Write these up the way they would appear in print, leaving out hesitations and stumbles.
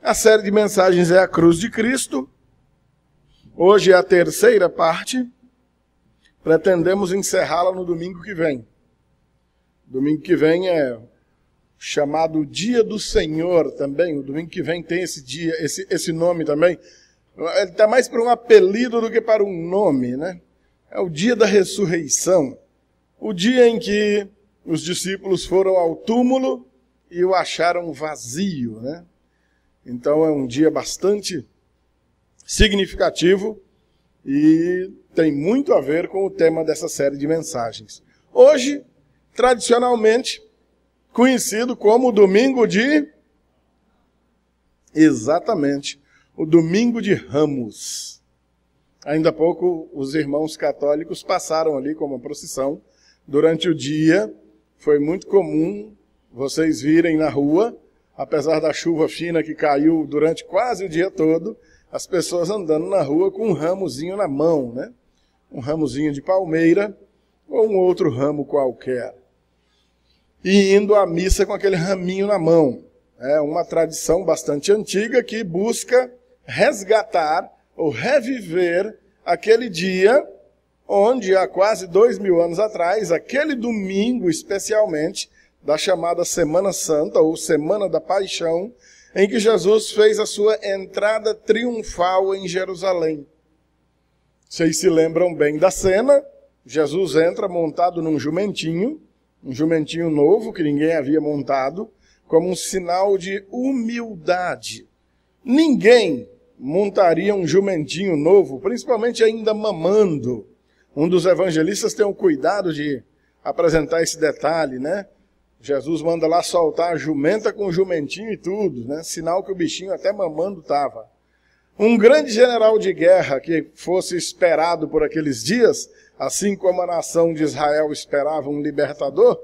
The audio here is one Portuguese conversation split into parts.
A série de mensagens é a Cruz de Cristo. Hoje é a terceira parte. Pretendemos encerrá-la no domingo que vem. Domingo que vem é chamado Dia do Senhor também. O domingo que vem tem esse dia, esse nome também. Ele está mais para um apelido do que para um nome, né? É o dia da ressurreição. O dia em que os discípulos foram ao túmulo e o acharam vazio, né? Então é um dia bastante significativo e tem muito a ver com o tema dessa série de mensagens. Hoje, tradicionalmente, conhecido como o Domingo de... Exatamente, o Domingo de Ramos. Ainda há pouco os irmãos católicos passaram ali com uma procissão. Durante o dia foi muito comum vocês virem na rua, apesar da chuva fina que caiu durante quase o dia todo, as pessoas andando na rua com um ramozinho na mão, né? Um ramozinho de palmeira ou um outro ramo qualquer. E indo à missa com aquele raminho na mão. É uma tradição bastante antiga que busca resgatar ou reviver aquele dia onde, há quase 2000 anos atrás, aquele domingo especialmente, da chamada Semana Santa, ou Semana da Paixão, em que Jesus fez a sua entrada triunfal em Jerusalém. Vocês se lembram bem da cena? Jesus entra montado num jumentinho, um jumentinho novo que ninguém havia montado, como um sinal de humildade. Ninguém montaria um jumentinho novo, principalmente ainda mamando. Um dos evangelistas tem o cuidado de apresentar esse detalhe, né? Jesus manda lá soltar a jumenta com o jumentinho e tudo, né? Sinal que o bichinho até mamando estava. Um grande general de guerra que fosse esperado por aqueles dias, assim como a nação de Israel esperava um libertador,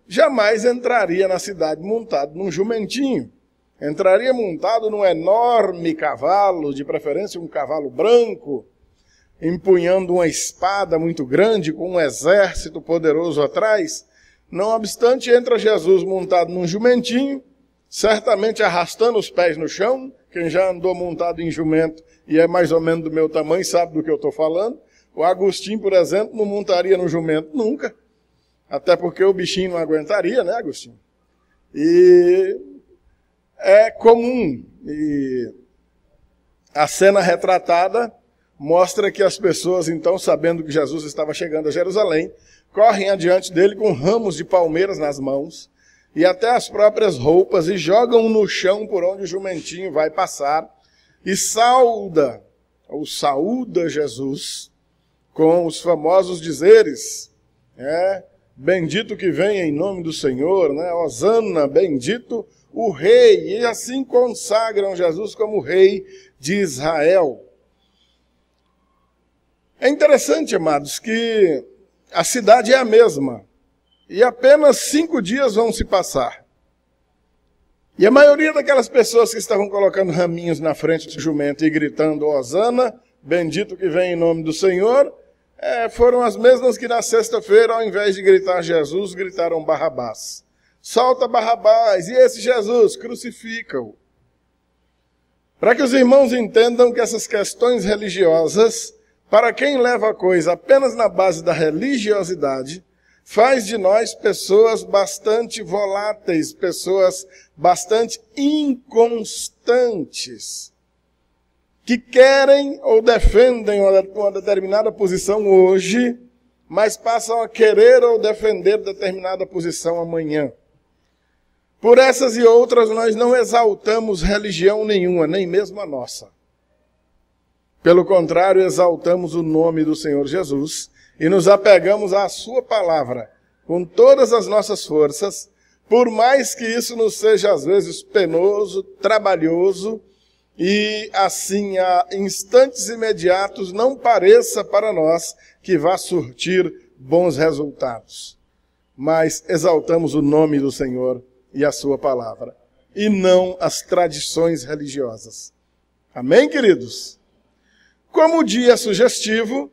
jamais entraria na cidade montado num jumentinho. Entraria montado num enorme cavalo, de preferência um cavalo branco, empunhando uma espada muito grande, com um exército poderoso atrás. Não obstante, entra Jesus montado num jumentinho, certamente arrastando os pés no chão. Quem já andou montado em jumento e é mais ou menos do meu tamanho sabe do que eu estou falando. O Agostinho, por exemplo, não montaria no jumento nunca. Até porque o bichinho não aguentaria, né, Agostinho? E é comum. E a cena retratada mostra que as pessoas, então, sabendo que Jesus estava chegando a Jerusalém, correm adiante dele com ramos de palmeiras nas mãos e até as próprias roupas e jogam no chão por onde o jumentinho vai passar e saúda Jesus com os famosos dizeres, bendito que vem em nome do Senhor, né? Hosana, bendito o rei, e assim consagram Jesus como rei de Israel. É interessante, amados, que a cidade é a mesma. E apenas 5 dias vão se passar. E a maioria daquelas pessoas que estavam colocando raminhos na frente do jumento e gritando, Hosana, bendito que vem em nome do Senhor, foram as mesmas que na sexta-feira, ao invés de gritar Jesus, gritaram Barrabás. Solta Barrabás, e esse Jesus, crucifica-o. Para que os irmãos entendam que essas questões religiosas, para quem leva a coisa apenas na base da religiosidade, faz de nós pessoas bastante voláteis, pessoas bastante inconstantes, que querem ou defendem uma determinada posição hoje, mas passam a querer ou defender determinada posição amanhã. Por essas e outras, nós não exaltamos religião nenhuma, nem mesmo a nossa. Pelo contrário, exaltamos o nome do Senhor Jesus e nos apegamos à sua palavra com todas as nossas forças, por mais que isso nos seja às vezes penoso, trabalhoso e assim a instantes imediatos não pareça para nós que vá surtir bons resultados. Mas exaltamos o nome do Senhor e a sua palavra, e não as tradições religiosas. Amém, queridos? Como o dia sugestivo,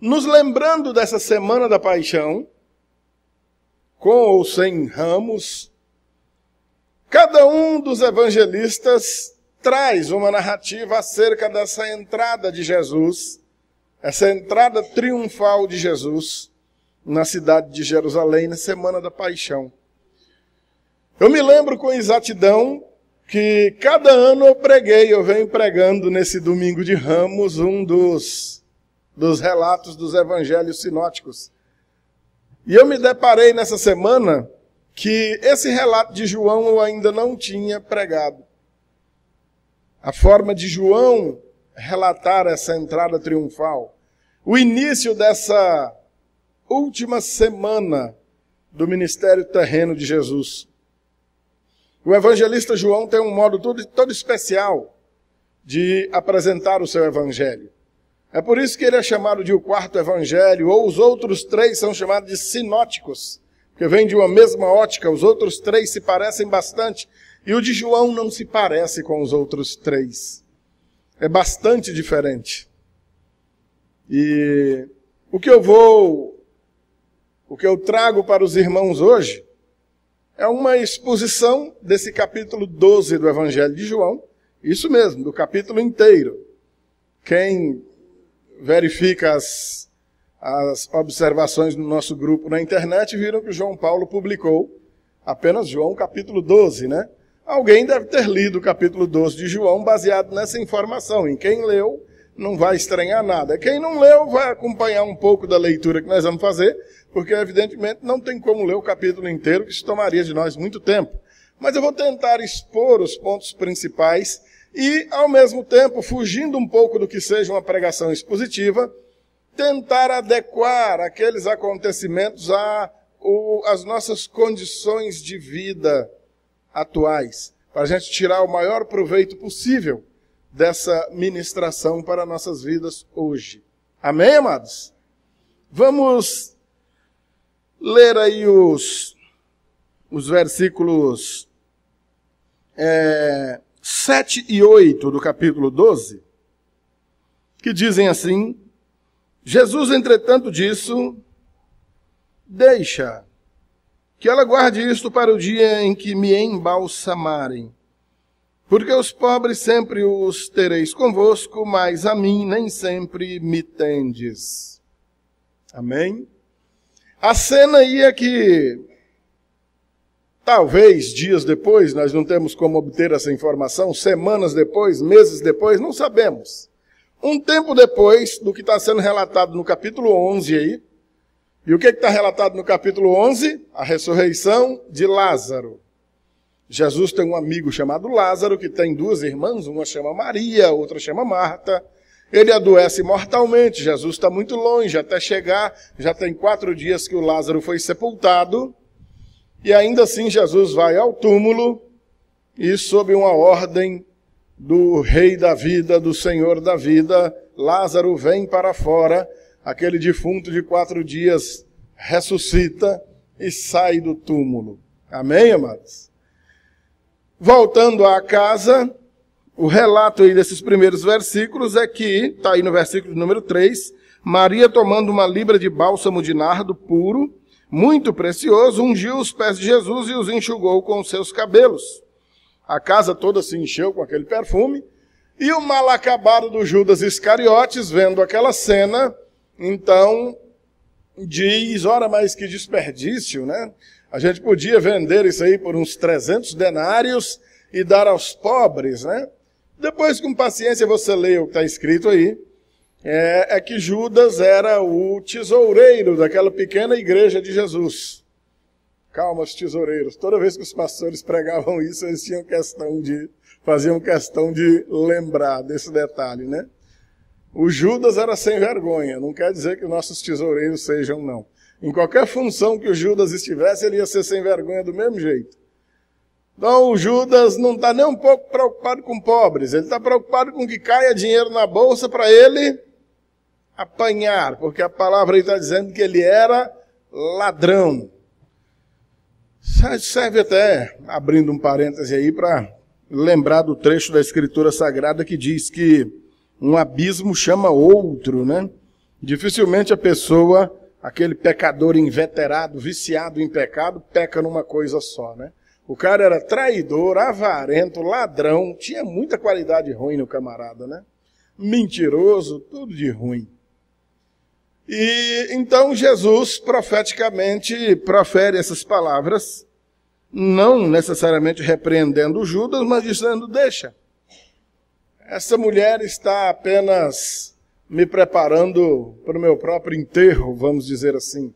nos lembrando dessa Semana da Paixão, com ou sem ramos, cada um dos evangelistas traz uma narrativa acerca dessa entrada de Jesus, essa entrada triunfal de Jesus na cidade de Jerusalém, na Semana da Paixão. Eu me lembro com exatidão que cada ano eu venho pregando nesse domingo de Ramos um dos relatos dos evangelhos sinóticos. E eu me deparei nessa semana que esse relato de João eu ainda não tinha pregado. A forma de João relatar essa entrada triunfal, o início dessa última semana do ministério terreno de Jesus. O evangelista João tem um modo todo especial de apresentar o seu evangelho. É por isso que ele é chamado de o quarto evangelho, ou os outros 3 são chamados de sinóticos, porque vem de uma mesma ótica, os outros 3 se parecem bastante, e o de João não se parece com os outros 3. É bastante diferente. E o que eu trago para os irmãos hoje é uma exposição desse capítulo 12 do Evangelho de João, isso mesmo, do capítulo inteiro. Quem verifica as observações no nosso grupo na internet viram que o João Paulo publicou apenas João capítulo 12, né? Alguém deve ter lido o capítulo 12 de João baseado nessa informação. Em quem leu, não vai estranhar nada. Quem não leu vai acompanhar um pouco da leitura que nós vamos fazer, porque evidentemente não tem como ler o capítulo inteiro, que isso tomaria de nós muito tempo. Mas eu vou tentar expor os pontos principais e, ao mesmo tempo, fugindo um pouco do que seja uma pregação expositiva, tentar adequar aqueles acontecimentos às nossas condições de vida atuais, para a gente tirar o maior proveito possível dessa ministração para nossas vidas hoje. Amém, amados? Vamos ler aí os versículos 7 e 8 do capítulo 12, que dizem assim: Jesus, entretanto, disso, deixa que ela guarde isto para o dia em que me embalsamarem. Porque os pobres sempre os tereis convosco, mas a mim nem sempre me tendes. Amém? A cena aí é que, talvez dias depois, nós não temos como obter essa informação, semanas depois, meses depois, não sabemos. Um tempo depois do que está sendo relatado no capítulo 11 aí. E o que está relatado no capítulo 11? A ressurreição de Lázaro. Jesus tem um amigo chamado Lázaro, que tem 2 irmãs, uma chama Maria, outra chama Marta. Ele adoece mortalmente, Jesus está muito longe, até chegar, já tem 4 dias que o Lázaro foi sepultado. E ainda assim Jesus vai ao túmulo e, sob uma ordem do Rei da vida, do Senhor da vida, Lázaro vem para fora. Aquele defunto de 4 dias ressuscita e sai do túmulo. Amém, amados? Voltando à casa, o relato aí desses primeiros versículos é que, está aí no versículo número 3, Maria, tomando uma libra de bálsamo de nardo puro, muito precioso, ungiu os pés de Jesus e os enxugou com os seus cabelos. A casa toda se encheu com aquele perfume, e o mal acabado do Judas Iscariotes, vendo aquela cena, então diz: ora, mas que desperdício, né? A gente podia vender isso aí por uns 300 denários e dar aos pobres, né? Depois, com paciência, você lê o que está escrito aí, é que Judas era o tesoureiro daquela pequena igreja de Jesus. Calma, os tesoureiros. Toda vez que os pastores pregavam isso, eles faziam questão de lembrar desse detalhe, né? O Judas era sem vergonha, não quer dizer que nossos tesoureiros sejam, não. Em qualquer função que o Judas estivesse, ele ia ser sem vergonha do mesmo jeito. Então o Judas não está nem um pouco preocupado com pobres, ele está preocupado com que caia dinheiro na bolsa para ele apanhar, porque a palavra aí está dizendo que ele era ladrão. Serve até, abrindo um parêntese aí, para lembrar do trecho da Escritura Sagrada que diz que um abismo chama outro, né? Dificilmente a pessoa, aquele pecador inveterado, viciado em pecado, peca numa coisa só, né? O cara era traidor, avarento, ladrão, tinha muita qualidade ruim no camarada, né? Mentiroso, tudo de ruim. E então Jesus profeticamente profere essas palavras, não necessariamente repreendendo Judas, mas dizendo, deixa. Essa mulher está apenas me preparando para o meu próprio enterro, vamos dizer assim.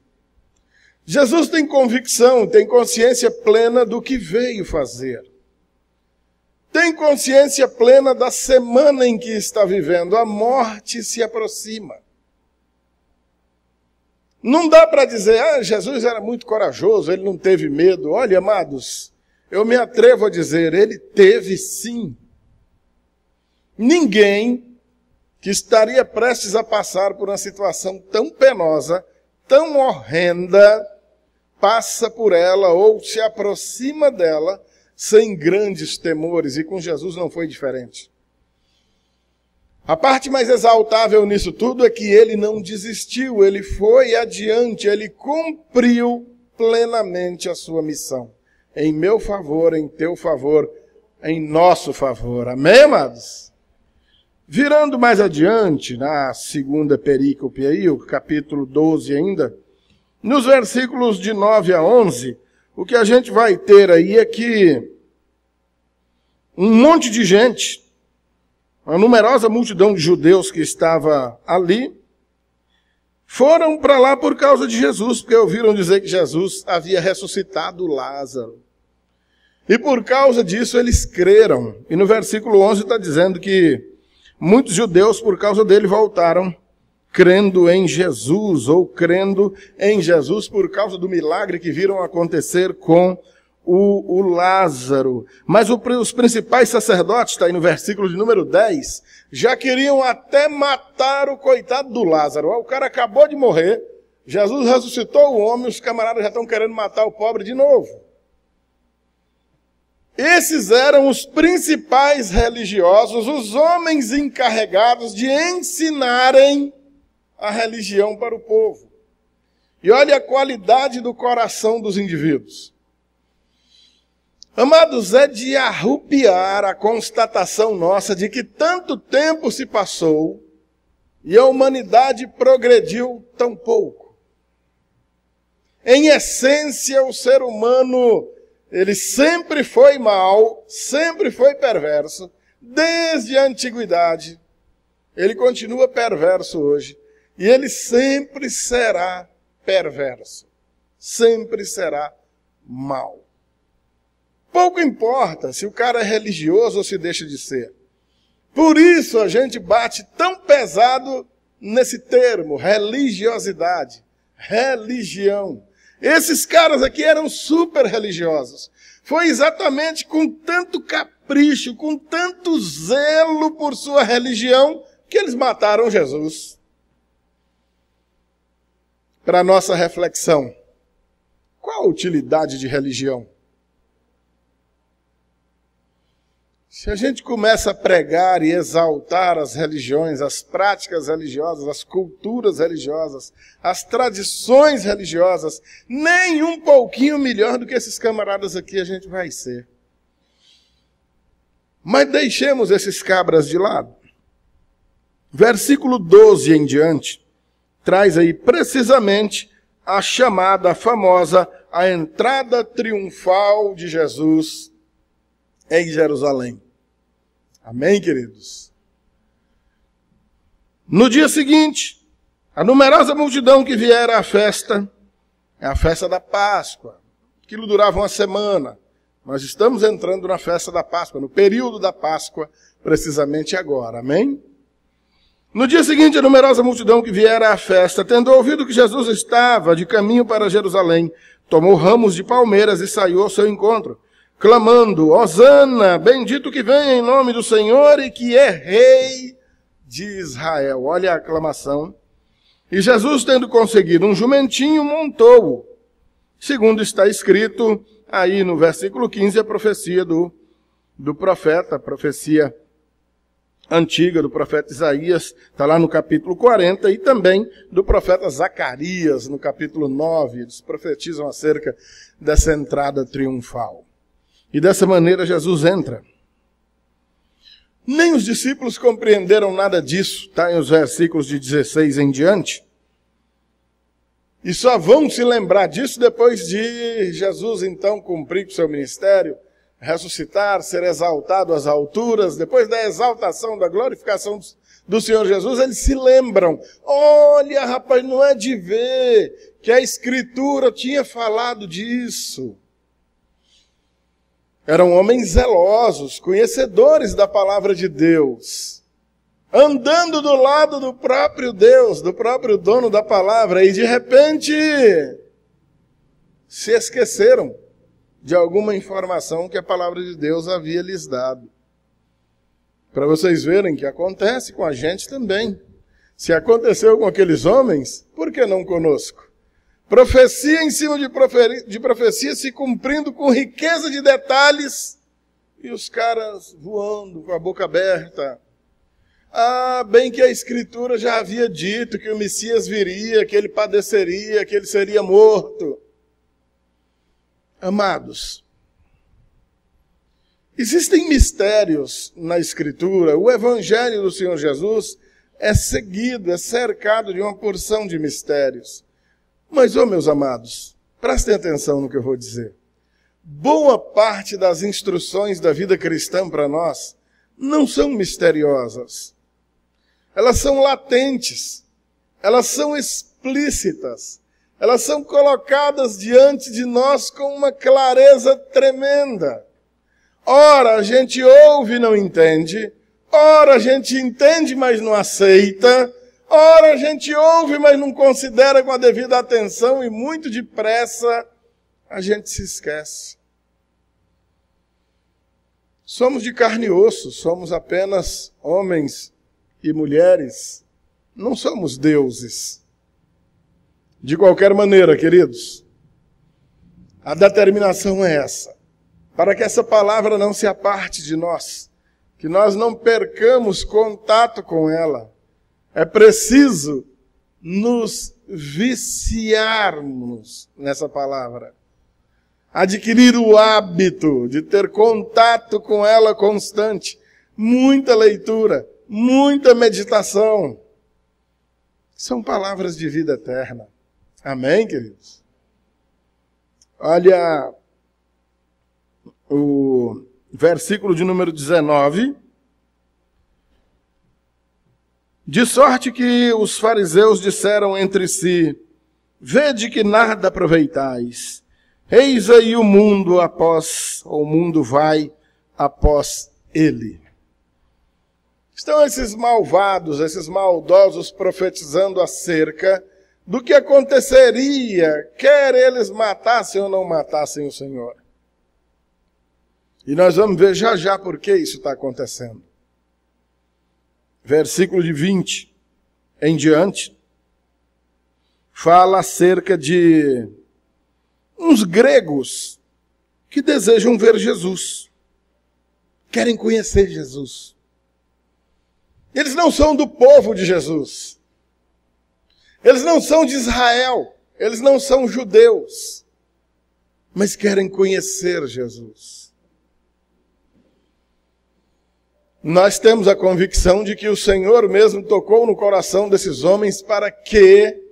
Jesus tem convicção, tem consciência plena do que veio fazer. Tem consciência plena da semana em que está vivendo. A morte se aproxima. Não dá para dizer, Jesus era muito corajoso, ele não teve medo. Olha, amados, eu me atrevo a dizer, ele teve sim. Ninguém que estaria prestes a passar por uma situação tão penosa, tão horrenda, passa por ela ou se aproxima dela sem grandes temores, e com Jesus não foi diferente. A parte mais exaltável nisso tudo é que ele não desistiu, ele foi adiante, ele cumpriu plenamente a sua missão. Em meu favor, em teu favor, em nosso favor. Amém, amados? Virando mais adiante, na segunda perícope aí, o capítulo 12 ainda, nos versículos de 9 a 11, o que a gente vai ter aí é que um monte de gente, uma numerosa multidão de judeus que estava ali, foram para lá por causa de Jesus, porque ouviram dizer que Jesus havia ressuscitado Lázaro. E por causa disso eles creram. E no versículo 11 está dizendo que muitos judeus, por causa dele, voltaram crendo em Jesus, ou crendo em Jesus por causa do milagre que viram acontecer com o Lázaro. Mas os principais sacerdotes, está aí no versículo de número 10, já queriam até matar o coitado do Lázaro. O cara acabou de morrer, Jesus ressuscitou o homem, os camaradas já estão querendo matar o pobre de novo. Esses eram os principais religiosos, os homens encarregados de ensinarem a religião para o povo. E olha a qualidade do coração dos indivíduos. Amados, é de arrupiar a constatação nossa de que tanto tempo se passou e a humanidade progrediu tão pouco. Em essência, o ser humano, ele sempre foi mau, sempre foi perverso, desde a antiguidade. Ele continua perverso hoje. E ele sempre será perverso. Sempre será mau. Pouco importa se o cara é religioso ou se deixa de ser. Por isso a gente bate tão pesado nesse termo, religiosidade, religião. Esses caras aqui eram super religiosos. Foi exatamente com tanto capricho, com tanto zelo por sua religião, que eles mataram Jesus. Para a nossa reflexão, qual a utilidade de religião? Se a gente começa a pregar e exaltar as religiões, as práticas religiosas, as culturas religiosas, as tradições religiosas, nem um pouquinho melhor do que esses camaradas aqui a gente vai ser. Mas deixemos esses cabras de lado. Versículo 12 em diante, traz aí precisamente a chamada famosa, a entrada triunfal de Jesus em Jerusalém. Amém, queridos? No dia seguinte, a numerosa multidão que viera à festa, é a festa da Páscoa. Aquilo durava uma semana. Nós estamos entrando na festa da Páscoa, no período da Páscoa, precisamente agora. Amém? No dia seguinte, a numerosa multidão que viera à festa, tendo ouvido que Jesus estava de caminho para Jerusalém, tomou ramos de palmeiras e saiu ao seu encontro, clamando, Hosana, bendito que vem em nome do Senhor e que é Rei de Israel. Olha a aclamação. E Jesus, tendo conseguido um jumentinho, montou-o. Segundo está escrito aí no versículo 15, a profecia do profeta, a profecia antiga do profeta Isaías, está lá no capítulo 40, e também do profeta Zacarias, no capítulo 9, eles profetizam acerca dessa entrada triunfal. E dessa maneira Jesus entra. Nem os discípulos compreenderam nada disso, está em os versículos de 16 em diante. E só vão se lembrar disso depois de Jesus, então, cumprir o seu ministério, ressuscitar, ser exaltado às alturas. Depois da exaltação, da glorificação do Senhor Jesus, eles se lembram. Olha, rapaz, não é de ver que a Escritura tinha falado disso. Eram homens zelosos, conhecedores da palavra de Deus, andando do lado do próprio Deus, do próprio dono da palavra, e de repente se esqueceram de alguma informação que a palavra de Deus havia lhes dado. Para vocês verem que acontece com a gente também. Se aconteceu com aqueles homens, por que não conosco? Profecia em cima de profecia se cumprindo com riqueza de detalhes, e os caras voando com a boca aberta. Ah, bem que a Escritura já havia dito que o Messias viria, que ele padeceria, que ele seria morto. Amados, existem mistérios na Escritura. O Evangelho do Senhor Jesus é seguido, é cercado de uma porção de mistérios. Mas, meus amados, prestem atenção no que eu vou dizer. Boa parte das instruções da vida cristã para nós não são misteriosas. Elas são latentes, elas são explícitas, elas são colocadas diante de nós com uma clareza tremenda. Ora, a gente ouve e não entende, ora, a gente entende, mas não aceita, ora, a gente ouve, mas não considera com a devida atenção, e muito depressa a gente se esquece. Somos de carne e osso, somos apenas homens e mulheres, não somos deuses. De qualquer maneira, queridos, a determinação é essa, para que essa palavra não se aparte de nós, que nós não percamos contato com ela. É preciso nos viciarmos nessa palavra, adquirir o hábito de ter contato com ela constante, muita leitura, muita meditação. São palavras de vida eterna. Amém, queridos? Olha o versículo de número 19. De sorte que os fariseus disseram entre si: vede que nada aproveitais. Eis aí o mundo vai após ele. Estão esses malvados, esses maldosos profetizando acerca do que aconteceria, quer eles matassem ou não matassem o Senhor. E nós vamos ver já já por que isso está acontecendo. Versículo de 20 em diante, fala acerca de uns gregos que desejam ver Jesus, querem conhecer Jesus. Eles não são do povo de Jesus, eles não são de Israel, eles não são judeus, mas querem conhecer Jesus. Nós temos a convicção de que o Senhor mesmo tocou no coração desses homens para que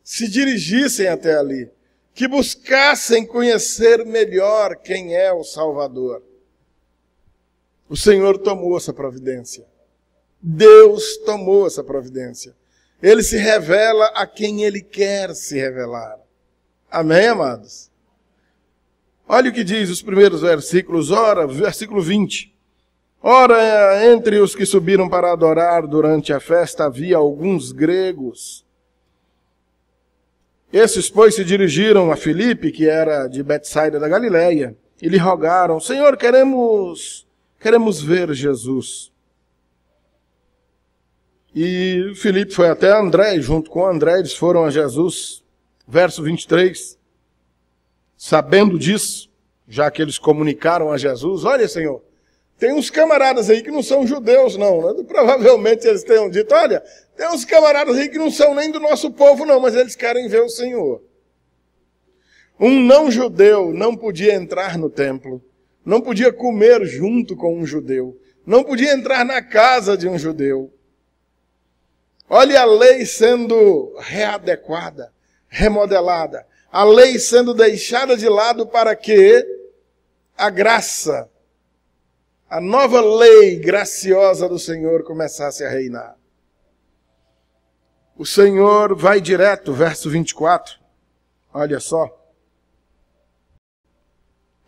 se dirigissem até ali, que buscassem conhecer melhor quem é o Salvador. O Senhor tomou essa providência. Deus tomou essa providência. Ele se revela a quem Ele quer se revelar. Amém, amados? Olha o que diz os primeiros versículos. Ora, versículo 20. Ora, entre os que subiram para adorar durante a festa havia alguns gregos. Esses, pois, se dirigiram a Filipe, que era de Betsaida da Galileia, e lhe rogaram: Senhor, queremos ver Jesus. E Filipe foi até André, e junto com André eles foram a Jesus. Verso 23. Sabendo disso, já que eles comunicaram a Jesus: olha, Senhor, tem uns camaradas aí que não são judeus, não. Né? Provavelmente eles tenham dito: olha, tem uns camaradas aí que não são nem do nosso povo, não, mas eles querem ver o Senhor. Um não-judeu não podia entrar no templo, não podia comer junto com um judeu, não podia entrar na casa de um judeu. Olha a lei sendo readequada, remodelada, a lei sendo deixada de lado para que a graça, a nova lei graciosa do Senhor começasse a reinar. O Senhor vai direto, verso 24, olha só.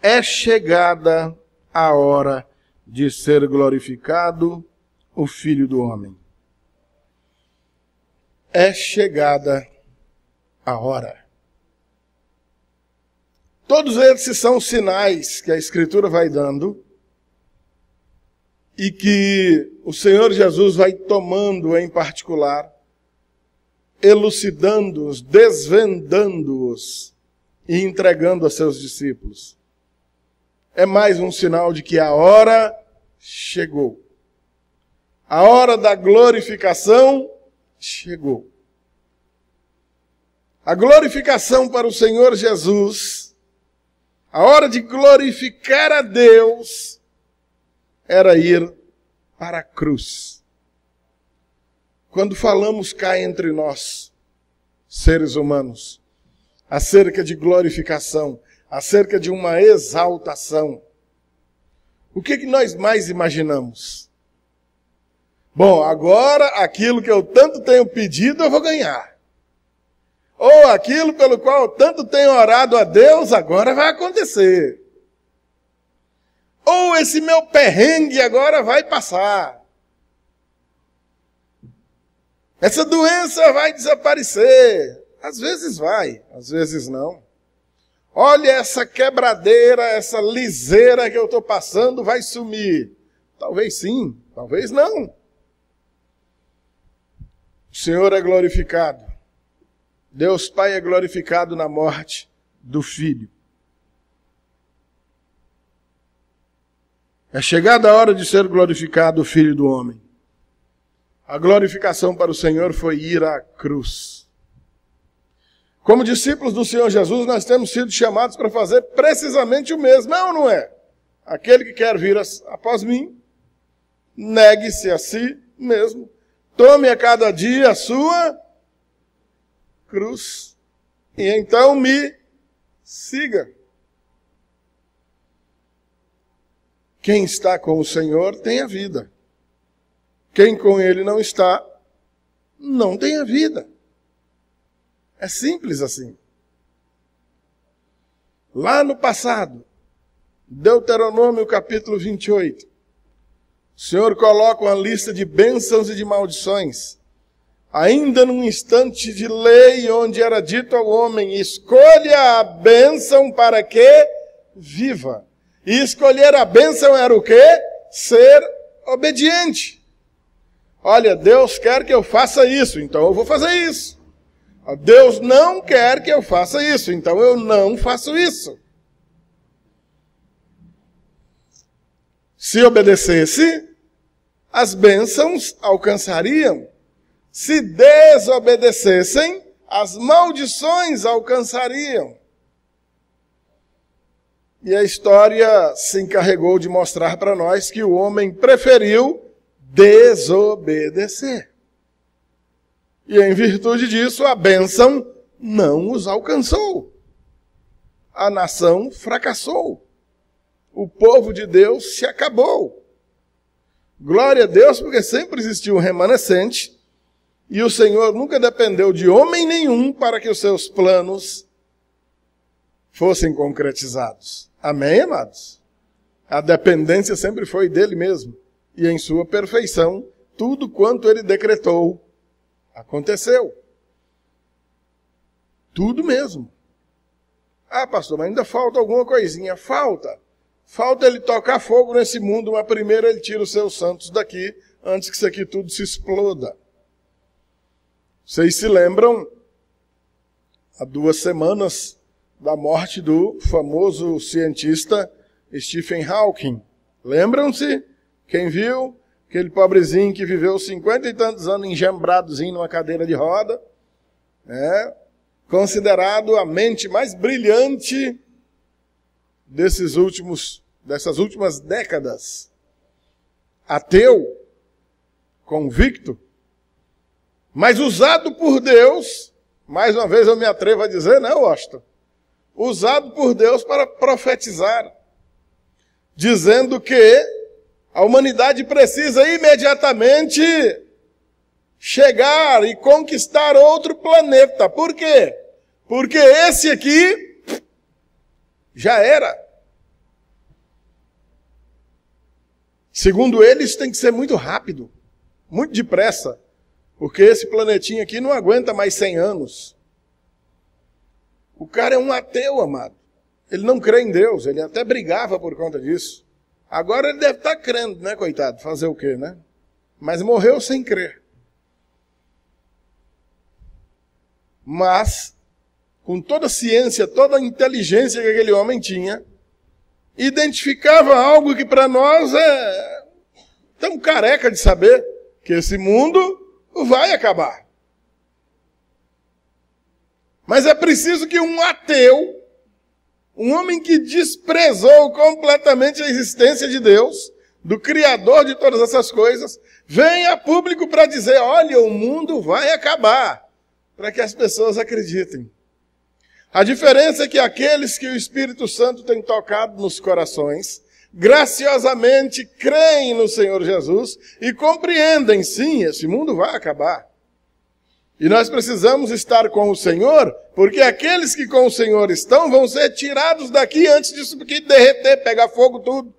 É chegada a hora de ser glorificado o Filho do Homem. É chegada a hora. Todos esses são sinais que a Escritura vai dando e que o Senhor Jesus vai tomando em particular, elucidando-os, desvendando-os e entregando a seus discípulos. É mais um sinal de que a hora chegou. A hora da glorificação chegou. A glorificação para o Senhor Jesus, a hora de glorificar a Deus, era ir para a cruz. Quando falamos cá entre nós, seres humanos, acerca de glorificação, acerca de uma exaltação, o que nós mais imaginamos? Bom, agora aquilo que eu tanto tenho pedido eu vou ganhar. Ou aquilo pelo qual eu tanto tenho orado a Deus, agora vai acontecer. Ou esse meu perrengue agora vai passar. Essa doença vai desaparecer. Às vezes vai, às vezes não. Olha, essa quebradeira, essa liseira que eu estou passando vai sumir. Talvez sim, talvez não. O Senhor é glorificado. Deus Pai é glorificado na morte do Filho. É chegada a hora de ser glorificado o Filho do Homem. A glorificação para o Senhor foi ir à cruz. Como discípulos do Senhor Jesus, nós temos sido chamados para fazer precisamente o mesmo, é ou não é? Aquele que quer vir após mim, negue-se a si mesmo, tome a cada dia a sua cruz, e então me siga. Quem está com o Senhor tem a vida. Quem com Ele não está, não tem a vida. É simples assim. Lá no passado, Deuteronômio capítulo 28, o Senhor coloca uma lista de bênçãos e de maldições. Ainda num instante de lei onde era dito ao homem, escolha a bênção para que viva. E escolher a bênção era o quê? Ser obediente. Olha, Deus quer que eu faça isso, então eu vou fazer isso. Deus não quer que eu faça isso, então eu não faço isso. Se obedecesse, as bênçãos alcançariam. Se desobedecessem, as maldições alcançariam. E a história se encarregou de mostrar para nós que o homem preferiu desobedecer. E em virtude disso, a bênção não os alcançou. A nação fracassou. O povo de Deus se acabou. Glória a Deus, porque sempre existiu um remanescente, e o Senhor nunca dependeu de homem nenhum para que os seus planos fossem concretizados. Amém, amados? A dependência sempre foi dele mesmo. E em sua perfeição, tudo quanto ele decretou, aconteceu. Tudo mesmo. Ah, pastor, mas ainda falta alguma coisinha. Falta. Falta ele tocar fogo nesse mundo, mas primeiro ele tira os seus santos daqui, antes que isso aqui tudo se exploda. Vocês se lembram, há 2 semanas, da morte do famoso cientista Stephen Hawking. Lembram-se? Quem viu? Aquele pobrezinho que viveu 50 e tantos anos engembradozinho numa cadeira de roda, considerado a mente mais brilhante dessas últimas décadas, ateu, convicto, mas usado por Deus, mais uma vez eu me atrevo a dizer, né, Washington? Usado por Deus para profetizar, dizendo que a humanidade precisa imediatamente chegar e conquistar outro planeta. Por quê? Porque esse aqui já era. Segundo ele, isso tem que ser muito rápido, muito depressa, porque esse planetinha aqui não aguenta mais 100 anos. O cara é um ateu, amado. Ele não crê em Deus, ele até brigava por conta disso. Agora ele deve estar crendo, né, coitado? Fazer o quê, né? Mas morreu sem crer. Mas, com toda a ciência, toda a inteligência que aquele homem tinha, identificava algo que para nós é tão careca de saber, que esse mundo vai acabar. Mas é preciso que um ateu, um homem que desprezou completamente a existência de Deus, do Criador de todas essas coisas, venha a público para dizer, olha, o mundo vai acabar, para que as pessoas acreditem. A diferença é que aqueles que o Espírito Santo tem tocado nos corações, graciosamente creem no Senhor Jesus e compreendem, sim, esse mundo vai acabar. E nós precisamos estar com o Senhor, porque aqueles que com o Senhor estão vão ser tirados daqui antes disso aqui derreter, pegar fogo, tudo.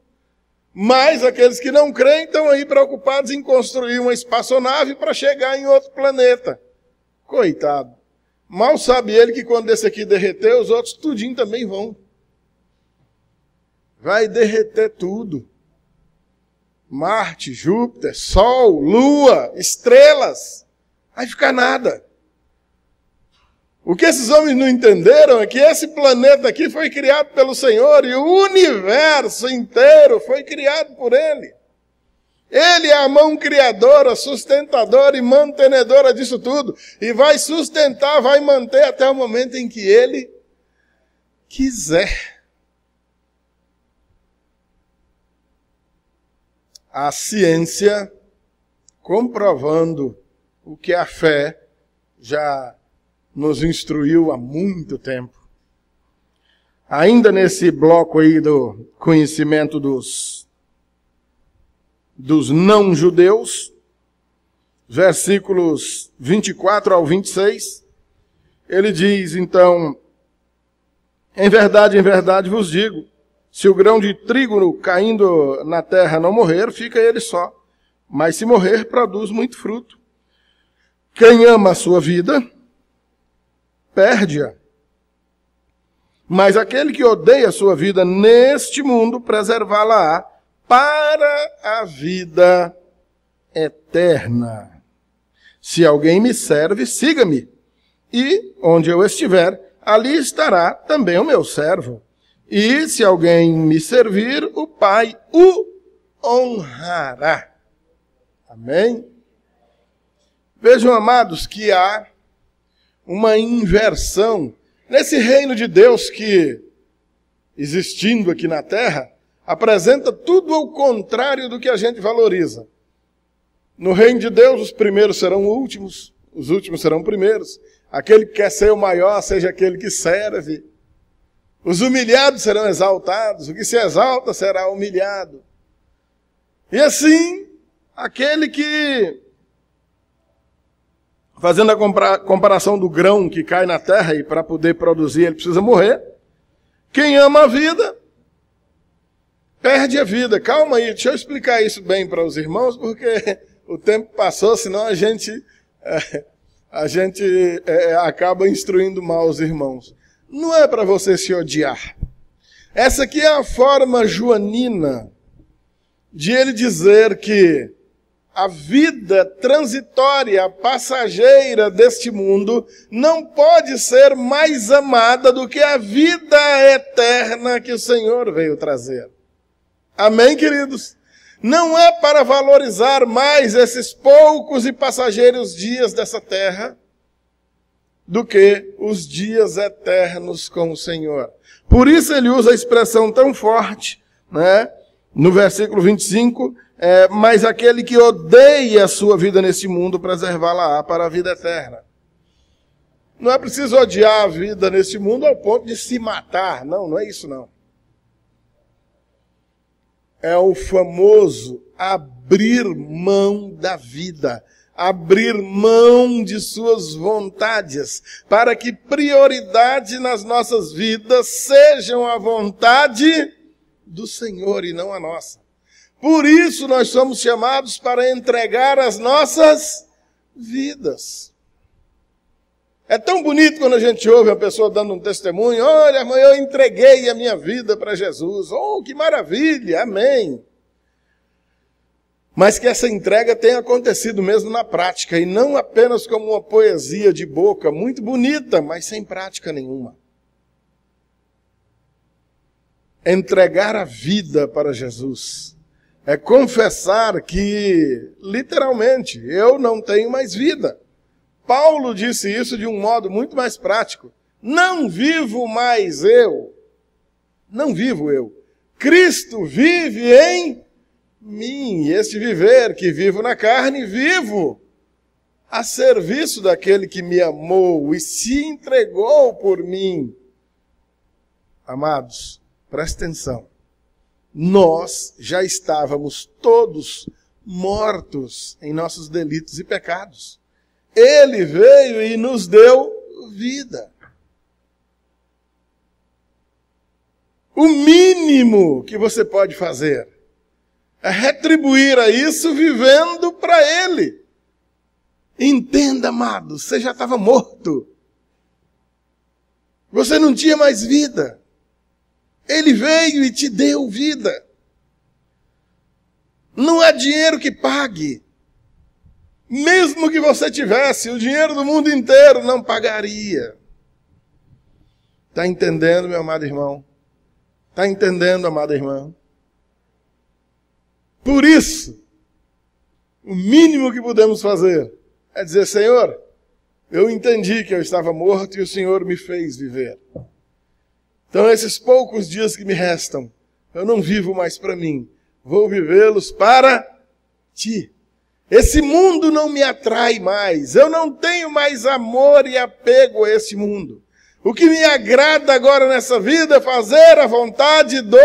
Mas aqueles que não creem estão aí preocupados em construir uma espaçonave para chegar em outro planeta. Coitado. Mal sabe ele que quando esse aqui derreter, os outros tudinho também vão. Vai derreter tudo. Marte, Júpiter, Sol, Lua, estrelas. Vai ficar nada. O que esses homens não entenderam é que esse planeta aqui foi criado pelo Senhor e o universo inteiro foi criado por Ele. Ele é a mão criadora, sustentadora e mantenedora disso tudo. E vai sustentar, vai manter até o momento em que Ele quiser. A ciência comprovando o que a fé já nos instruiu há muito tempo. Ainda nesse bloco aí do conhecimento dos não-judeus, versículos 24 ao 26, ele diz, então, em verdade vos digo, se o grão de trigo caindo na terra não morrer, fica ele só, mas se morrer, produz muito fruto. Quem ama a sua vida, perde-a. Mas aquele que odeia a sua vida neste mundo, preservá-la-á para a vida eterna. Se alguém me serve, siga-me. E onde eu estiver, ali estará também o meu servo. E se alguém me servir, o Pai o honrará. Amém? Vejam, amados, que há uma inversão nesse reino de Deus que, existindo aqui na terra, apresenta tudo ao contrário do que a gente valoriza. No reino de Deus, os primeiros serão últimos, os últimos serão primeiros. Aquele que quer ser o maior, seja aquele que serve. Os humilhados serão exaltados, o que se exalta será humilhado. E assim, aquele que, fazendo a comparação do grão que cai na terra e para poder produzir ele precisa morrer, quem ama a vida, perde a vida. Calma aí, deixa eu explicar isso bem para os irmãos, porque o tempo passou, senão a gente acaba instruindo mal os irmãos. Não é para você se odiar. Essa aqui é a forma joanina de ele dizer que a vida transitória, passageira deste mundo não pode ser mais amada do que a vida eterna que o Senhor veio trazer. Amém, queridos? Não é para valorizar mais esses poucos e passageiros dias dessa terra do que os dias eternos com o Senhor. Por isso ele usa a expressão tão forte, né? No versículo 25, mas aquele que odeia a sua vida nesse mundo, preservá-la-á para a vida eterna. Não é preciso odiar a vida nesse mundo ao ponto de se matar. Não, não é isso não. É o famoso abrir mão da vida. Abrir mão de suas vontades, para que prioridade nas nossas vidas sejam a vontade do Senhor e não a nossa. Por isso nós somos chamados para entregar as nossas vidas. É tão bonito quando a gente ouve uma pessoa dando um testemunho: olha, irmão, eu entreguei a minha vida para Jesus. Oh, que maravilha, amém. Mas que essa entrega tenha acontecido mesmo na prática, e não apenas como uma poesia de boca, muito bonita, mas sem prática nenhuma. Entregar a vida para Jesus é confessar que, literalmente, eu não tenho mais vida. Paulo disse isso de um modo muito mais prático. Não vivo mais eu. Não vivo eu. Cristo vive em mim. E este viver que vivo na carne, vivo a serviço daquele que me amou e se entregou por mim. Amados, presta atenção. Nós já estávamos todos mortos em nossos delitos e pecados. Ele veio e nos deu vida. O mínimo que você pode fazer é retribuir a isso vivendo para Ele. Entenda, amado, você já estava morto. Você não tinha mais vida. Ele veio e te deu vida. Não há dinheiro que pague. Mesmo que você tivesse, o dinheiro do mundo inteiro não pagaria. Está entendendo, meu amado irmão? Está entendendo, amada irmã? Por isso, o mínimo que podemos fazer é dizer: Senhor, eu entendi que eu estava morto e o Senhor me fez viver. Então, esses poucos dias que me restam, eu não vivo mais para mim, vou vivê-los para Ti. Esse mundo não me atrai mais, eu não tenho mais amor e apego a esse mundo. O que me agrada agora nessa vida é fazer a vontade do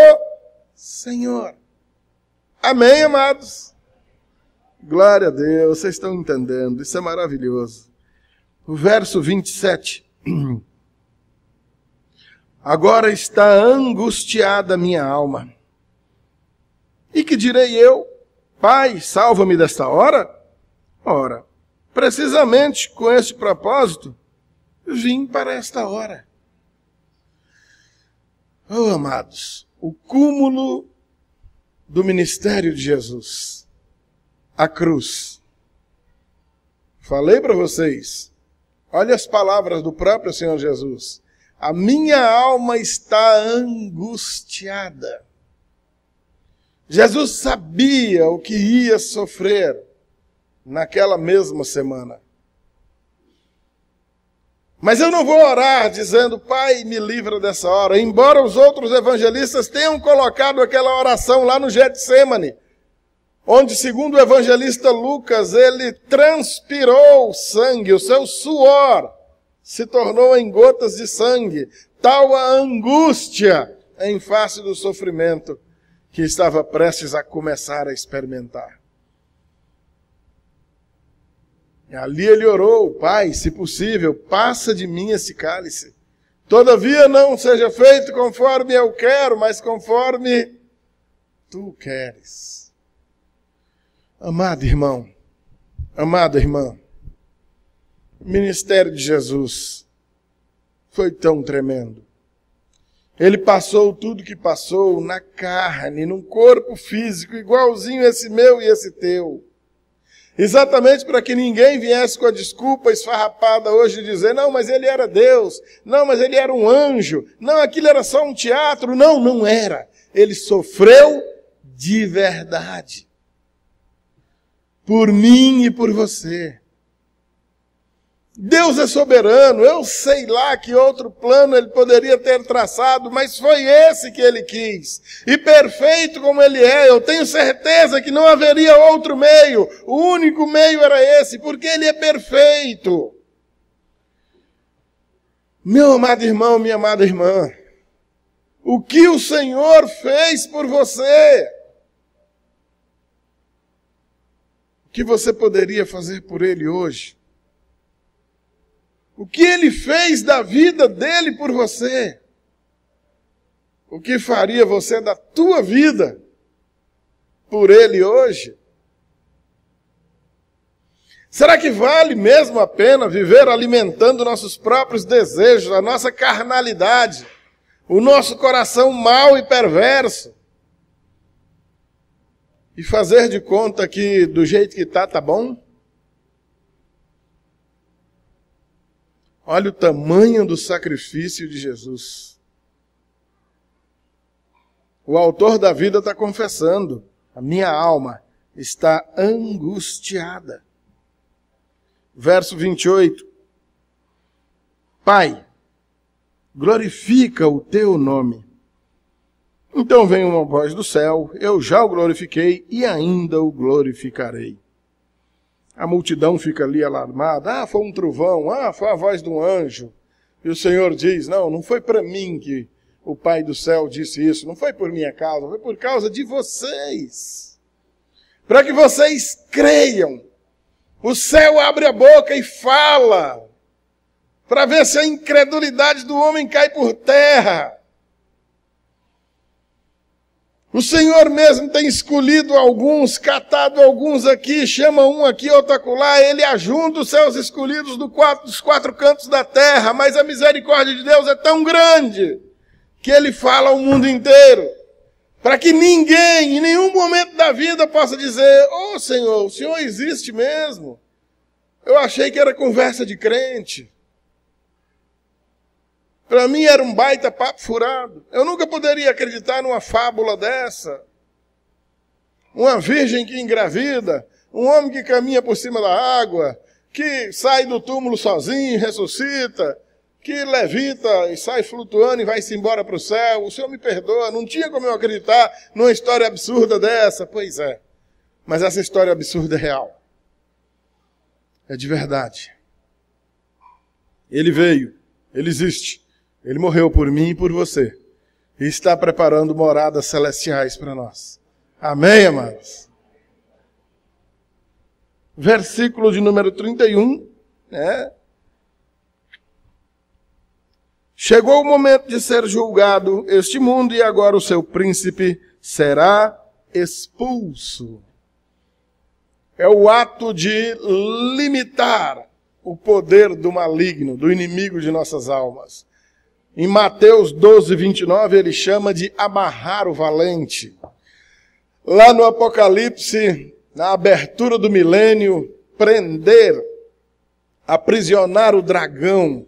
Senhor. Amém, amados? Glória a Deus, vocês estão entendendo, isso é maravilhoso. O verso 27. Agora está angustiada a minha alma. E que direi eu? Pai, salva-me desta hora? Ora, precisamente com este propósito, vim para esta hora. Oh, amados, o cúmulo do ministério de Jesus, a cruz. Falei para vocês, olha as palavras do próprio Senhor Jesus. A minha alma está angustiada. Jesus sabia o que ia sofrer naquela mesma semana. Mas eu não vou orar dizendo: Pai, me livra dessa hora. Embora os outros evangelistas tenham colocado aquela oração lá no Getsêmani, onde, segundo o evangelista Lucas, ele transpirou sangue, o seu suor se tornou em gotas de sangue, tal a angústia em face do sofrimento que estava prestes a começar a experimentar. E ali ele orou: Pai, se possível, passa de mim esse cálice. Todavia não seja feito conforme eu quero, mas conforme tu queres. Amado irmão, amada irmã, o ministério de Jesus foi tão tremendo. Ele passou tudo que passou na carne, num corpo físico igualzinho esse meu e esse teu. Exatamente para que ninguém viesse com a desculpa esfarrapada hoje de dizer: não, mas ele era Deus, não, mas ele era um anjo, não, aquilo era só um teatro. Não, não era. Ele sofreu de verdade. Por mim e por você. Deus é soberano, eu sei lá que outro plano ele poderia ter traçado, mas foi esse que ele quis. E perfeito como ele é, eu tenho certeza que não haveria outro meio. O único meio era esse, porque ele é perfeito. Meu amado irmão, minha amada irmã, o que o Senhor fez por você? O que você poderia fazer por ele hoje? O que ele fez da vida dele por você? O que faria você da tua vida por ele hoje? Será que vale mesmo a pena viver alimentando nossos próprios desejos, a nossa carnalidade, o nosso coração mau e perverso? E fazer de conta que do jeito que tá bom? Olha o tamanho do sacrifício de Jesus. O autor da vida está confessando: a minha alma está angustiada. Verso 28. Pai, glorifica o teu nome. Então vem uma voz do céu: eu já o glorifiquei e ainda o glorificarei. A multidão fica ali alarmada. Foi um trovão. Foi a voz de um anjo. E o Senhor diz: não foi para mim que o Pai do céu disse isso. Não foi por minha causa, foi por causa de vocês. Para que vocês creiam. O céu abre a boca e fala. Para ver se a incredulidade do homem cai por terra. O Senhor mesmo tem escolhido alguns, catado alguns aqui, chama um aqui, outro acolá, ele ajunta os seus escolhidos dos quatro cantos da terra, mas a misericórdia de Deus é tão grande que ele fala ao mundo inteiro, para que ninguém, em nenhum momento da vida, possa dizer: Senhor, o Senhor existe mesmo? Eu achei que era conversa de crente. Para mim era um baita papo furado. Eu nunca poderia acreditar numa fábula dessa. Uma virgem que engravida, um homem que caminha por cima da água, que sai do túmulo sozinho, ressuscita, que levita e sai flutuando e vai-se embora para o céu. O Senhor me perdoa, não tinha como eu acreditar numa história absurda dessa. Pois é, mas essa história absurda é real. É de verdade. Ele veio, ele existe. Ele morreu por mim e por você. E está preparando moradas celestiais para nós. Amém, amados? Versículo de número 31. Chegou o momento de ser julgado este mundo e agora o seu príncipe será expulso. É o ato de limitar o poder do maligno, do inimigo de nossas almas. Em Mateus 12, 29, ele chama de amarrar o valente. Lá no Apocalipse, na abertura do milênio, prender, aprisionar o dragão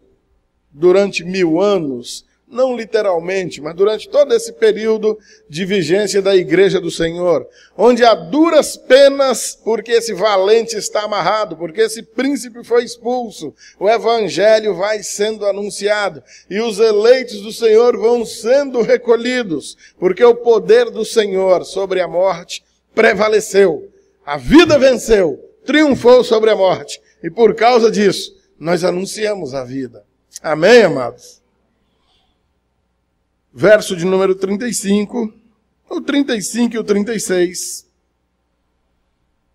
durante 1000 anos. Não literalmente, mas durante todo esse período de vigência da Igreja do Senhor. Onde há duras penas, porque esse valente está amarrado, porque esse príncipe foi expulso. O Evangelho vai sendo anunciado. E os eleitos do Senhor vão sendo recolhidos. Porque o poder do Senhor sobre a morte prevaleceu. A vida venceu, triunfou sobre a morte. E por causa disso, nós anunciamos a vida. Amém, amados? Verso de número 35, o 35 e o 36.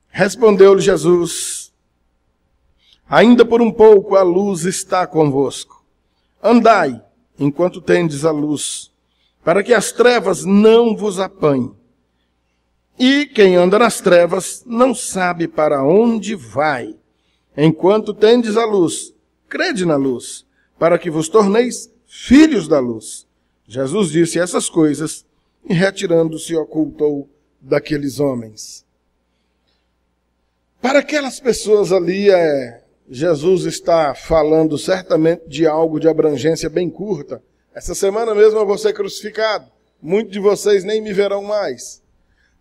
Respondeu-lhe Jesus: ainda por um pouco a luz está convosco. Andai, enquanto tendes a luz, para que as trevas não vos apanhem. E quem anda nas trevas não sabe para onde vai. Enquanto tendes a luz, crede na luz, para que vos torneis filhos da luz. Jesus disse essas coisas e, retirando-se, ocultou daqueles homens. Para aquelas pessoas ali, Jesus está falando certamente de algo de abrangência bem curta. Essa semana mesmo eu vou ser crucificado. Muitos de vocês nem me verão mais.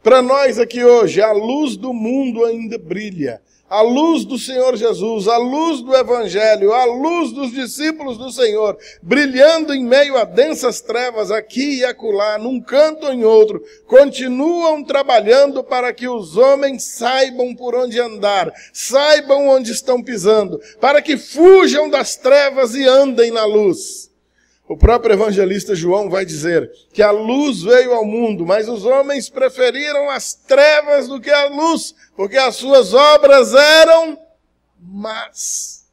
Para nós aqui hoje, a luz do mundo ainda brilha. a luz do Senhor Jesus, a luz do Evangelho, a luz dos discípulos do Senhor, brilhando em meio a densas trevas aqui e acolá, num canto ou em outro, continuam trabalhando para que os homens saibam por onde andar, saibam onde estão pisando, para que fujam das trevas e andem na luz. O próprio evangelista João vai dizer que a luz veio ao mundo, mas os homens preferiram as trevas do que a luz, porque as suas obras eram más.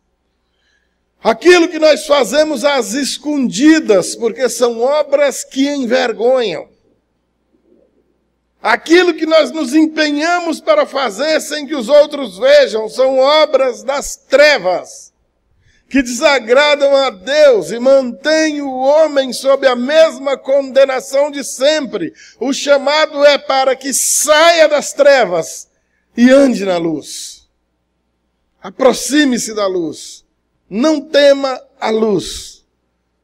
Aquilo que nós fazemos às escondidas, porque são obras que envergonham. Aquilo que nós nos empenhamos para fazer sem que os outros vejam, são obras das trevas, que desagradam a Deus e mantêm o homem sob a mesma condenação de sempre. O chamado é para que saia das trevas e ande na luz. Aproxime-se da luz. Não tema a luz.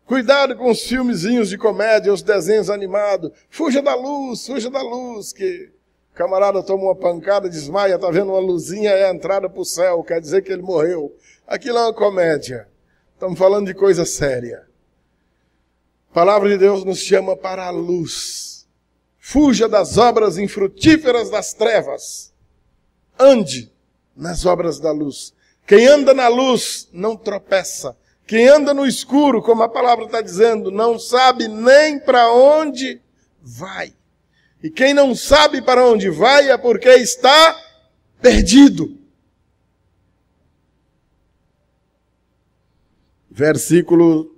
Cuidado com os filmezinhos de comédia, os desenhos animados. Fuja da luz, que o camarada toma uma pancada, desmaia, está vendo uma luzinha, é a entrada para o céu, quer dizer que ele morreu. Aquilo é uma comédia. Estamos falando de coisa séria. A palavra de Deus nos chama para a luz. Fuja das obras infrutíferas das trevas. Ande nas obras da luz. Quem anda na luz não tropeça. Quem anda no escuro, como a palavra está dizendo, não sabe nem para onde vai. E quem não sabe para onde vai é porque está perdido. Versículo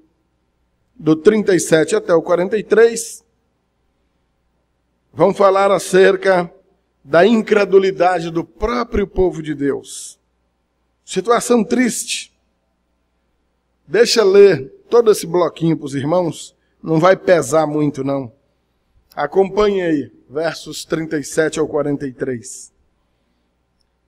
do 37 até o 43, vão falar acerca da incredulidade do próprio povo de Deus. Situação triste. Deixa eu ler todo esse bloquinho para os irmãos, não vai pesar muito não. Acompanhe aí, versos 37 ao 43.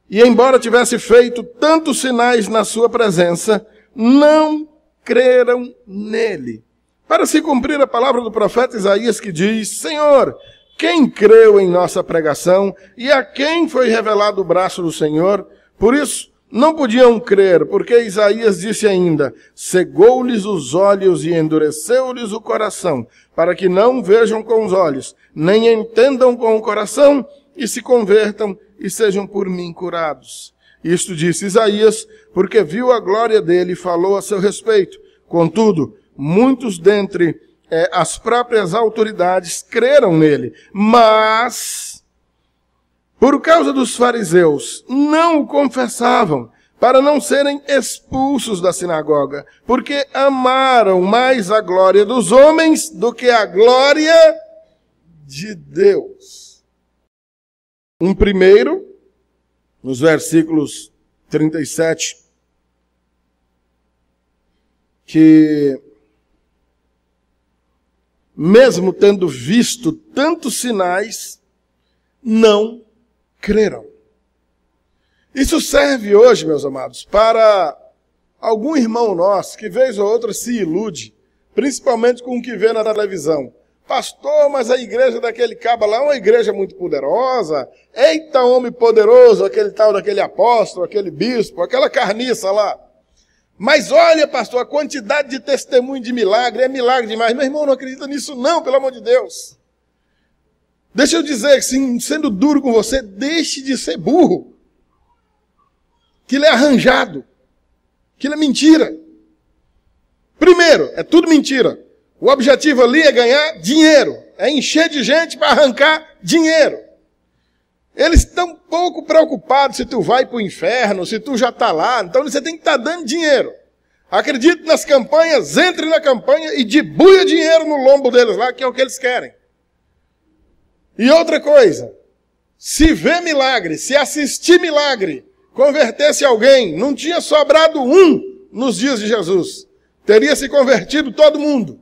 E embora tivesse feito tantos sinais na sua presença, não creram nele. Para se cumprir a palavra do profeta Isaías que diz: Senhor, quem creu em nossa pregação e a quem foi revelado o braço do Senhor? Por isso, não podiam crer, porque Isaías disse ainda: cegou-lhes os olhos e endureceu-lhes o coração, para que não vejam com os olhos, nem entendam com o coração, e se convertam e sejam por mim curados. Isto disse Isaías, porque viu a glória dele e falou a seu respeito. Contudo, muitos dentre as próprias autoridades creram nele, mas, por causa dos fariseus, não o confessavam, para não serem expulsos da sinagoga, porque amaram mais a glória dos homens do que a glória de Deus. Um primeiro, nos versículos 37, que mesmo tendo visto tantos sinais, não creram. Isso serve hoje, meus amados, para algum irmão nosso que vez ou outra se ilude, principalmente com o que vê na televisão. Pastor, mas a igreja daquele caba lá é uma igreja muito poderosa. Eita, homem poderoso, aquele tal daquele apóstolo, aquele bispo, aquela carniça lá. Mas olha, pastor, a quantidade de testemunho de milagre é milagre demais. Meu irmão não acredita nisso não, pelo amor de Deus. Deixa eu dizer, sendo duro com você, deixe de ser burro. Aquilo é arranjado. Aquilo é mentira. Primeiro, é tudo mentira. O objetivo ali é ganhar dinheiro. É encher de gente para arrancar dinheiro. Eles estão pouco preocupados se tu vai para o inferno, se tu já está lá. Então você tem que estar dando dinheiro. Acredite nas campanhas, entre na campanha e dibuia dinheiro no lombo deles lá, que é o que eles querem. E outra coisa, se ver milagre, se assistir milagre, convertesse alguém, não tinha sobrado um nos dias de Jesus. Teria se convertido todo mundo.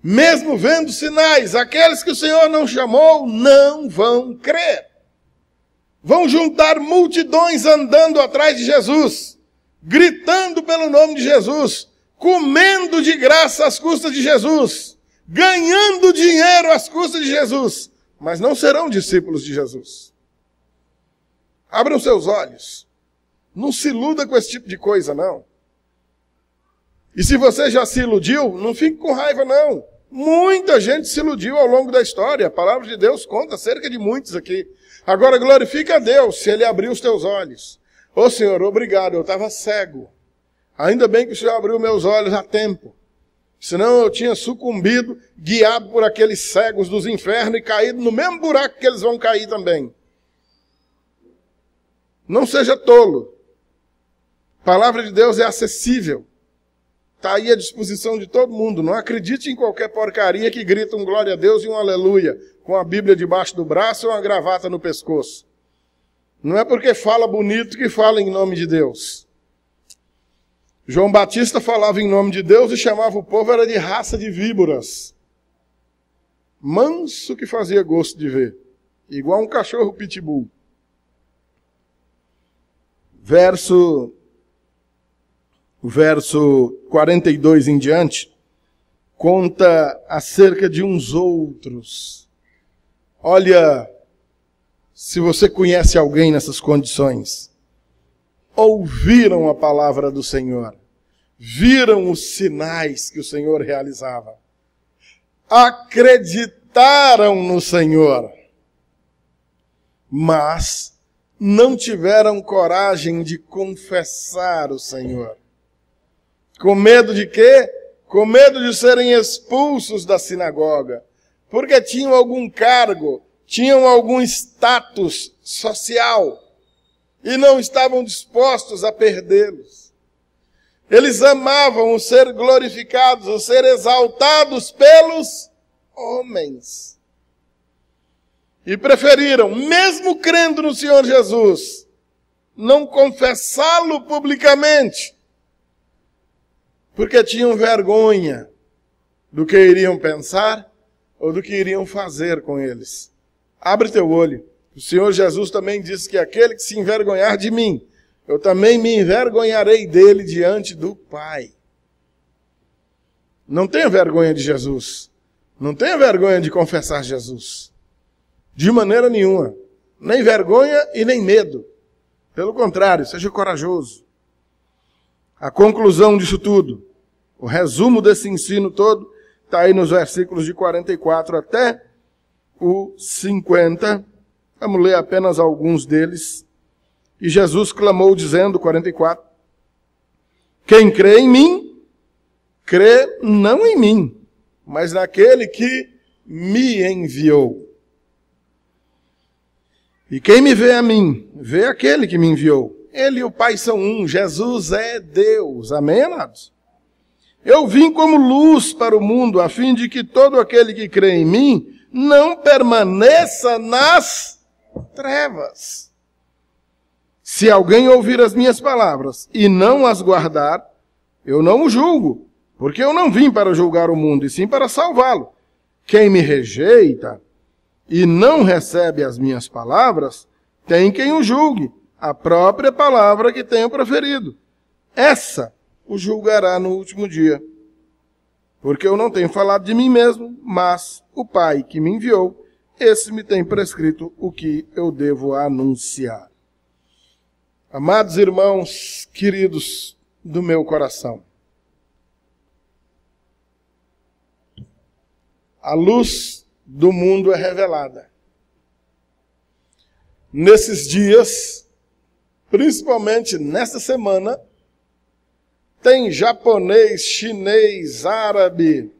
Mesmo vendo sinais, aqueles que o Senhor não chamou, não vão crer. Vão juntar multidões andando atrás de Jesus, gritando pelo nome de Jesus, comendo de graça às custas de Jesus, ganhando dinheiro às custas de Jesus, mas não serão discípulos de Jesus. Abram seus olhos. Não se iluda com esse tipo de coisa, não. E se você já se iludiu, não fique com raiva, não. Muita gente se iludiu ao longo da história. A palavra de Deus conta acerca de muitos aqui. Agora glorifica a Deus se Ele abrir os teus olhos. Ô Senhor, obrigado, eu estava cego. Ainda bem que o Senhor abriu meus olhos a tempo. Senão eu tinha sucumbido, guiado por aqueles cegos dos infernos e caído no mesmo buraco que eles vão cair também. Não seja tolo. A palavra de Deus é acessível. Está aí à disposição de todo mundo. Não acredite em qualquer porcaria que grita um glória a Deus e um aleluia, com a Bíblia debaixo do braço ou uma gravata no pescoço. Não é porque fala bonito que fala em nome de Deus. João Batista falava em nome de Deus e chamava o povo era de raça de víboras. Manso que fazia gosto de ver. Igual um cachorro pitbull. O verso 42 em diante conta acerca de uns outros. Olha, se você conhece alguém nessas condições, ouviram a palavra do Senhor, viram os sinais que o Senhor realizava, acreditaram no Senhor, mas não tiveram coragem de confessar o Senhor. Com medo de quê? Com medo de serem expulsos da sinagoga, porque tinham algum cargo, tinham algum status social, e não estavam dispostos a perdê-los. Eles amavam o ser glorificados, o ser exaltados pelos homens. E preferiram, mesmo crendo no Senhor Jesus, não confessá-lo publicamente, porque tinham vergonha do que iriam pensar ou do que iriam fazer com eles. Abre teu olho. O Senhor Jesus também disse que aquele que se envergonhar de mim, eu também me envergonharei dele diante do Pai. Não tenha vergonha de Jesus. Não tenha vergonha de confessar Jesus. De maneira nenhuma. Nem vergonha e nem medo. Pelo contrário, seja corajoso. A conclusão disso tudo, o resumo desse ensino todo, está aí nos versículos de 44 até o 50. Vamos ler apenas alguns deles. E Jesus clamou dizendo, 44, quem crê em mim, crê não em mim, mas naquele que me enviou. E quem me vê a mim, vê aquele que me enviou. Ele e o Pai são um, Jesus é Deus. Amém, amados? Eu vim como luz para o mundo, a fim de que todo aquele que crê em mim não permaneça nas trevas. Se alguém ouvir as minhas palavras e não as guardar, eu não o julgo, porque eu não vim para julgar o mundo, e sim para salvá-lo. Quem me rejeita e não recebe as minhas palavras, tem quem o julgue, a própria palavra que tenho proferido. Essa o julgará no último dia. Porque eu não tenho falado de mim mesmo, mas o Pai que me enviou, esse me tem prescrito o que eu devo anunciar. Amados irmãos, queridos do meu coração, a luz do mundo é revelada. Nesses dias, principalmente nesta semana, tem japonês, chinês, árabe,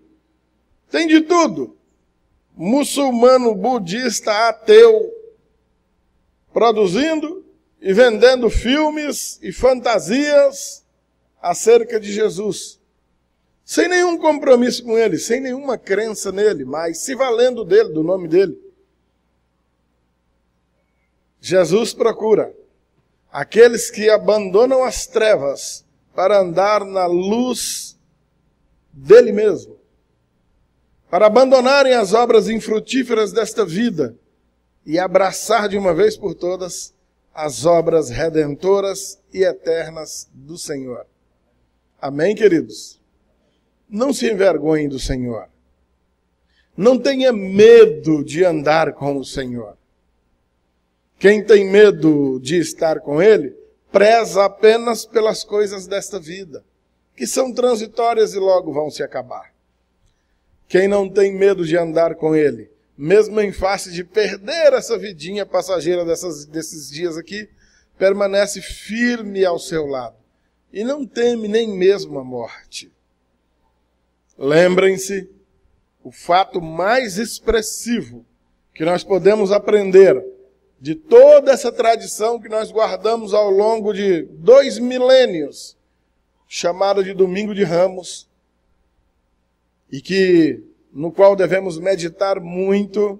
tem de tudo. Muçulmano, budista, ateu, produzindo e vendendo filmes e fantasias acerca de Jesus. Sem nenhum compromisso com ele, sem nenhuma crença nele, mas se valendo dele, do nome dele. Jesus procura aqueles que abandonam as trevas para andar na luz dele mesmo, para abandonarem as obras infrutíferas desta vida e abraçar de uma vez por todas as obras redentoras e eternas do Senhor. Amém, queridos? Não se envergonhem do Senhor. Não tenha medo de andar com o Senhor. Quem tem medo de estar com ele, preza apenas pelas coisas desta vida, que são transitórias e logo vão se acabar. Quem não tem medo de andar com ele, mesmo em face de perder essa vidinha passageira desses dias aqui, permanece firme ao seu lado e não teme nem mesmo a morte. Lembrem-se, o fato mais expressivo que nós podemos aprender de toda essa tradição que nós guardamos ao longo de 2 milênios, chamada de Domingo de Ramos, e no qual devemos meditar muito,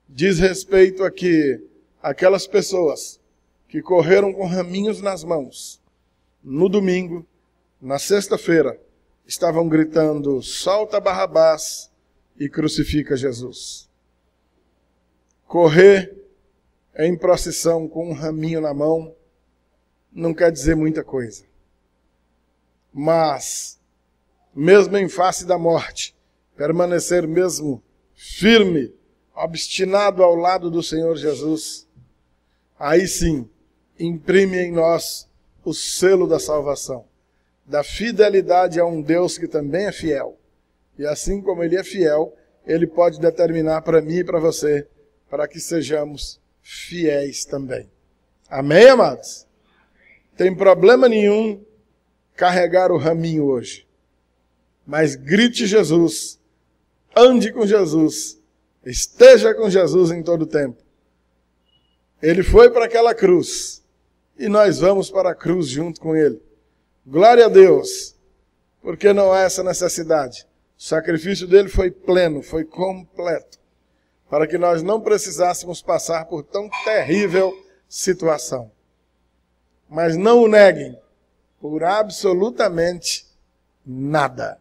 diz respeito a que aquelas pessoas que correram com raminhos nas mãos, no domingo, na sexta-feira, estavam gritando: solta Barrabás e crucifica Jesus. Correr em procissão com um raminho na mão não quer dizer muita coisa. Mas, mesmo em face da morte, permanecer mesmo firme, obstinado ao lado do Senhor Jesus, aí sim, imprime em nós o selo da salvação, da fidelidade a um Deus que também é fiel. E assim como Ele é fiel, Ele pode determinar para mim e para você, para que sejamos fiéis também. Amém, amados? Tem problema nenhum carregar o raminho hoje. Mas grite Jesus, ande com Jesus, esteja com Jesus em todo o tempo. Ele foi para aquela cruz e nós vamos para a cruz junto com Ele. Glória a Deus, porque não há essa necessidade. O sacrifício dele foi pleno, foi completo, para que nós não precisássemos passar por tão terrível situação. Mas não o neguem por absolutamente nada.